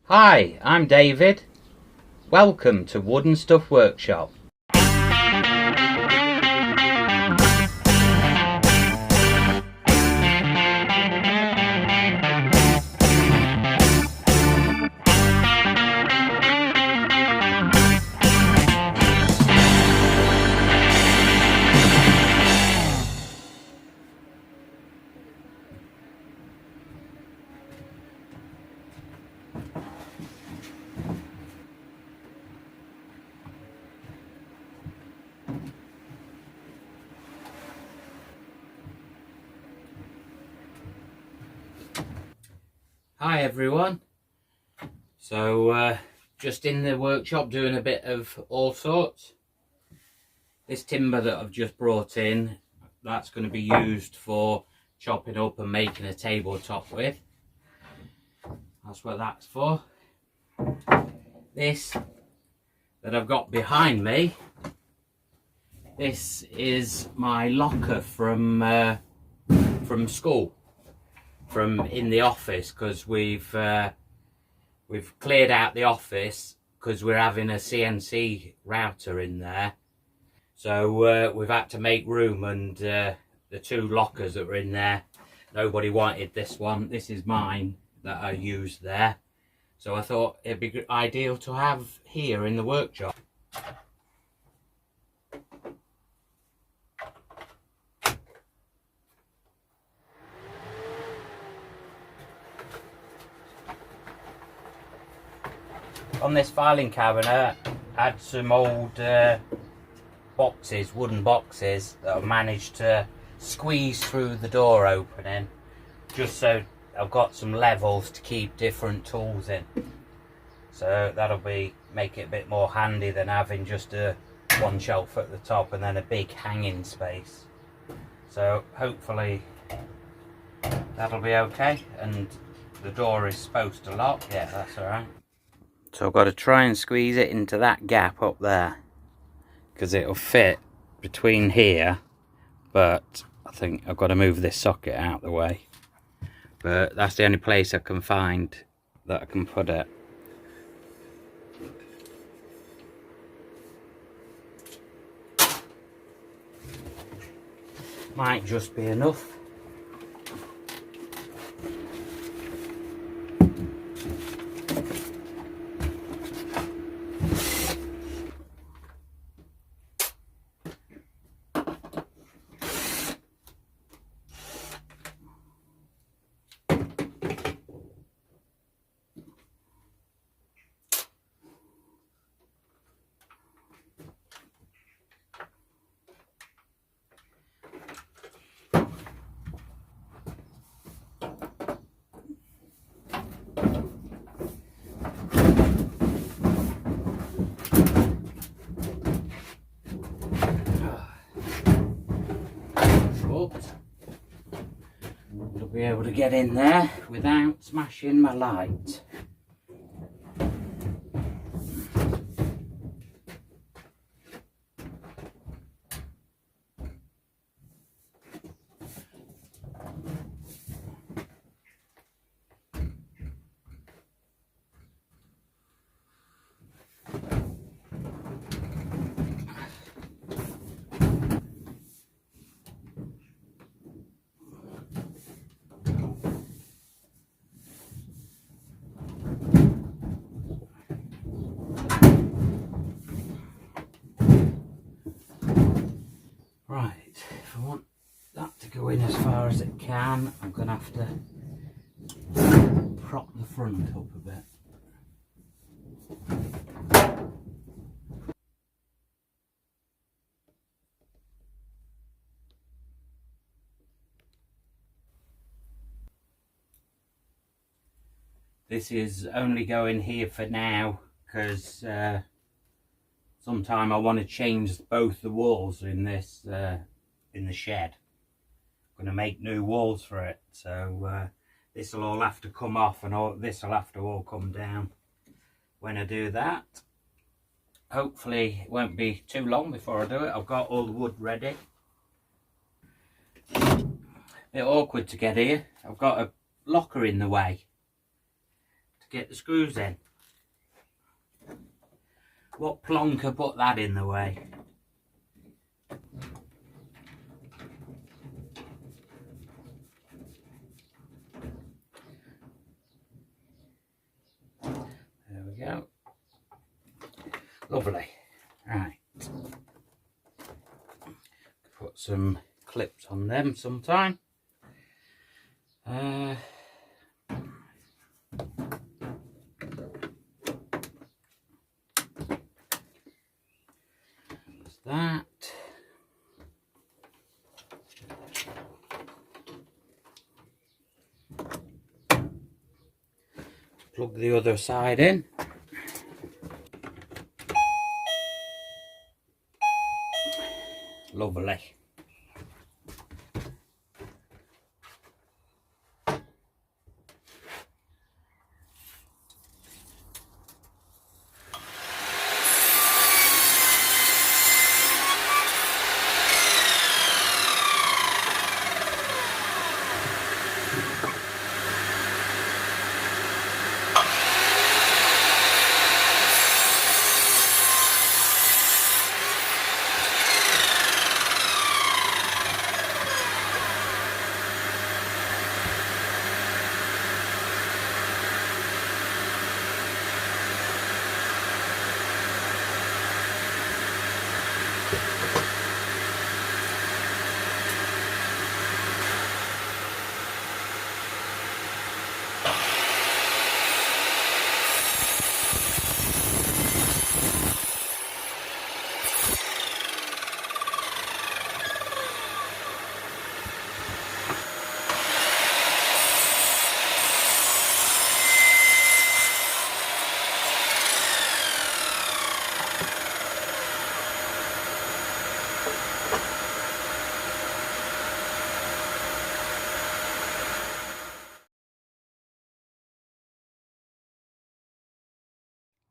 Hi, I'm David. Welcome to Wooden Stuff Workshop. Hi everyone. So just in the workshop doing a bit of all sorts. This timber that I've just brought in, that's going to be used for chopping up and making a tabletop with. That's what that's for. This that I've got behind me, this is my locker from school, from in the office, because we've cleared out the office because we're having a CNC router in there. So we've had to make room, and the two lockers that were in there, nobody wanted this one. This is mine that I use there. So I thought it'd be ideal to have here in the workshop. On this filing cabinet, I had some old boxes, wooden boxes, that I've managed to squeeze through the door opening, just so I've got some levels to keep different tools in. So that'll make it a bit more handy than having just one shelf at the top and then a big hanging space. So hopefully that'll be okay, and the door is supposed to lock. Yeah, that's alright. So I've got to try and squeeze it into that gap up there, because it'll fit between here, but I think I've got to move this socket out of the way. But that's the only place I can find that I can put it. Might just be enough. I'll be able to get in there without smashing my light. Right, if I want that to go in as far as it can, I'm going to have to prop the front up a bit. This is only going here for now, because sometime I want to change both the walls in this in the shed. I'm going to make new walls for it, so this will all have to come off, and this will have to all come down when I do that. Hopefully it won't be too long before I do it. I've got all the wood ready. A bit awkward to get here. I've got a locker in the way to get the screws in. What plonker put that in the way? There we go. Lovely. Right. Put some clips on them sometime. There's that. Plug the other side in. Lovely.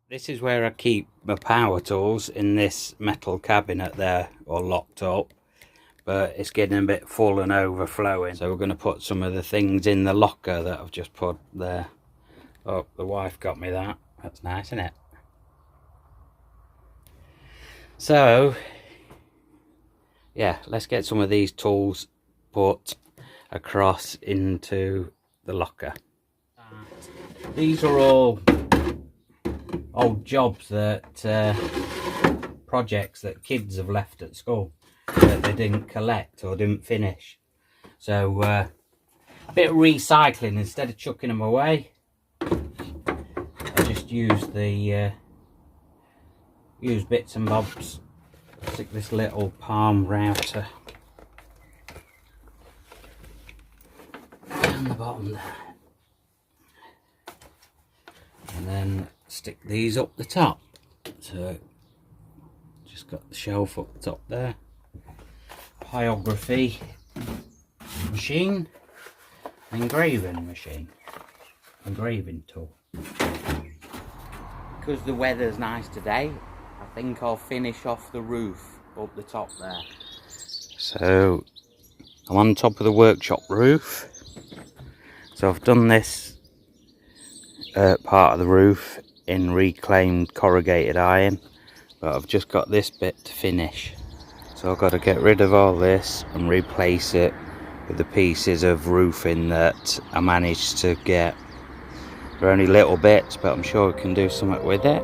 This is where I keep my power tools, in this metal cabinet there, or locked up, but it's getting a bit full and overflowing, so we're going to put some of the things in the locker that I've just put there. Oh, the wife got me that. That's nice, isn't it? So yeah, let's get some of these tools put across into the locker. These are all old jobs that projects that kids have left at school that they didn't collect or didn't finish. So a bit of recycling. Instead of chucking them away, I just use the use bits and bobs. Stick this little palm router down the bottom there, and then stick these up the top. So just got the shelf up the top there. Pyrography machine, engraving machine, engraving tool. Because the weather's nice today, I think I'll finish off the roof up the top there. So I'm on top of the workshop roof. So I've done this part of the roof in reclaimed corrugated iron, but I've just got this bit to finish. So I've got to get rid of all this and replace it with the pieces of roofing that I managed to get. They're only little bits, but I'm sure we can do something with it.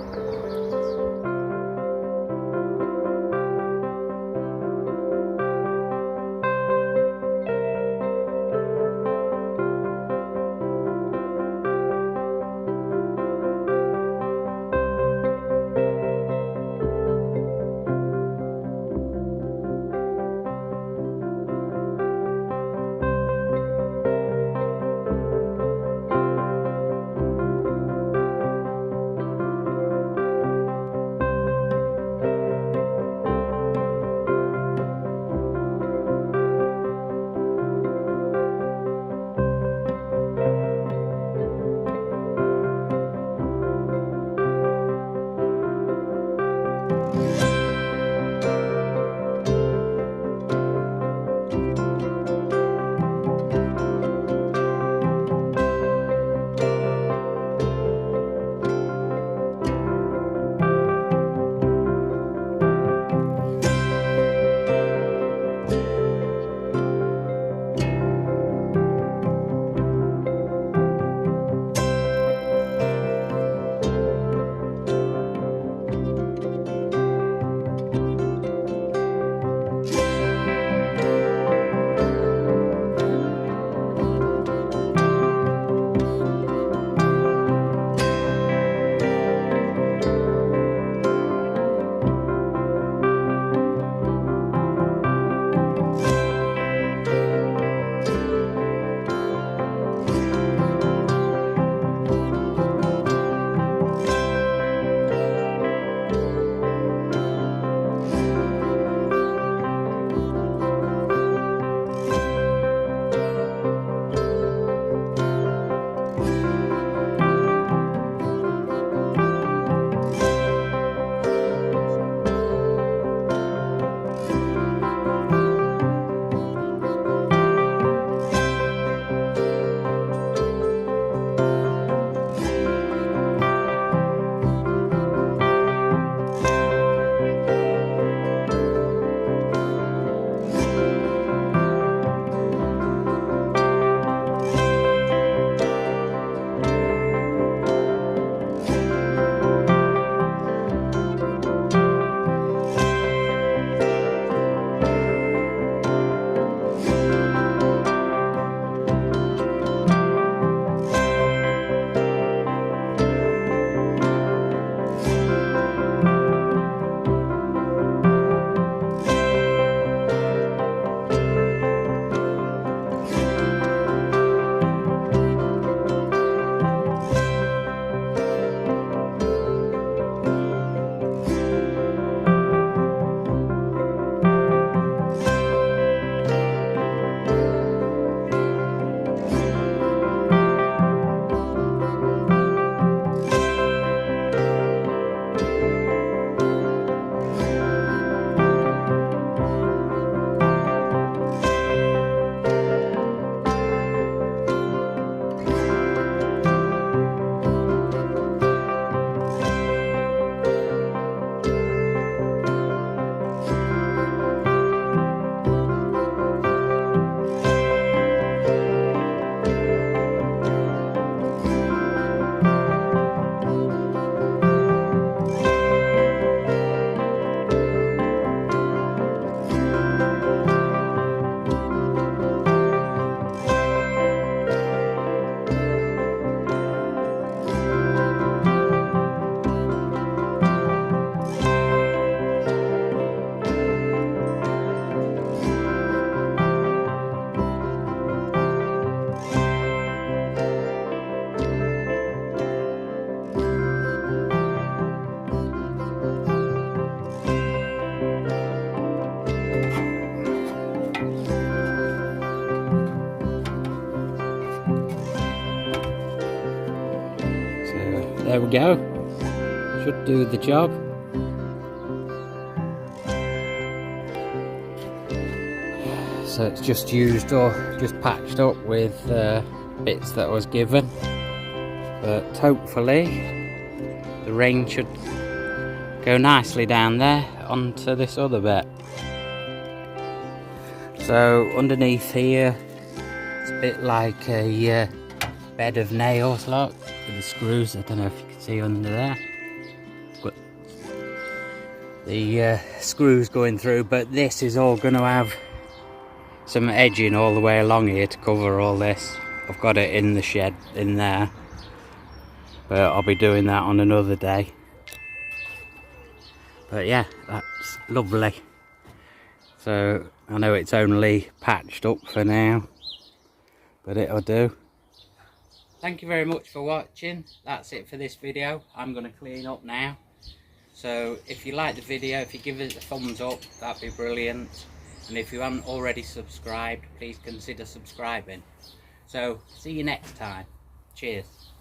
we go. Should do the job. So it's just used or just patched up with bits that I was given, but hopefully the rain should go nicely down there onto this other bit. So underneath here it's a bit like a bed of nails, look, with the screws. I don't know if you can see under there, but the screws going through, but this is all going to have some edging all the way along here to cover all this. I've got it in the shed in there, but I'll be doing that on another day. But yeah, that's lovely. So I know it's only patched up for now, but it'll do. Thank you very much for watching. That's it for this video. I'm going to clean up now. So if you like the video, if you give it a thumbs up, that'd be brilliant. And if you haven't already subscribed, please consider subscribing. So see you next time. Cheers.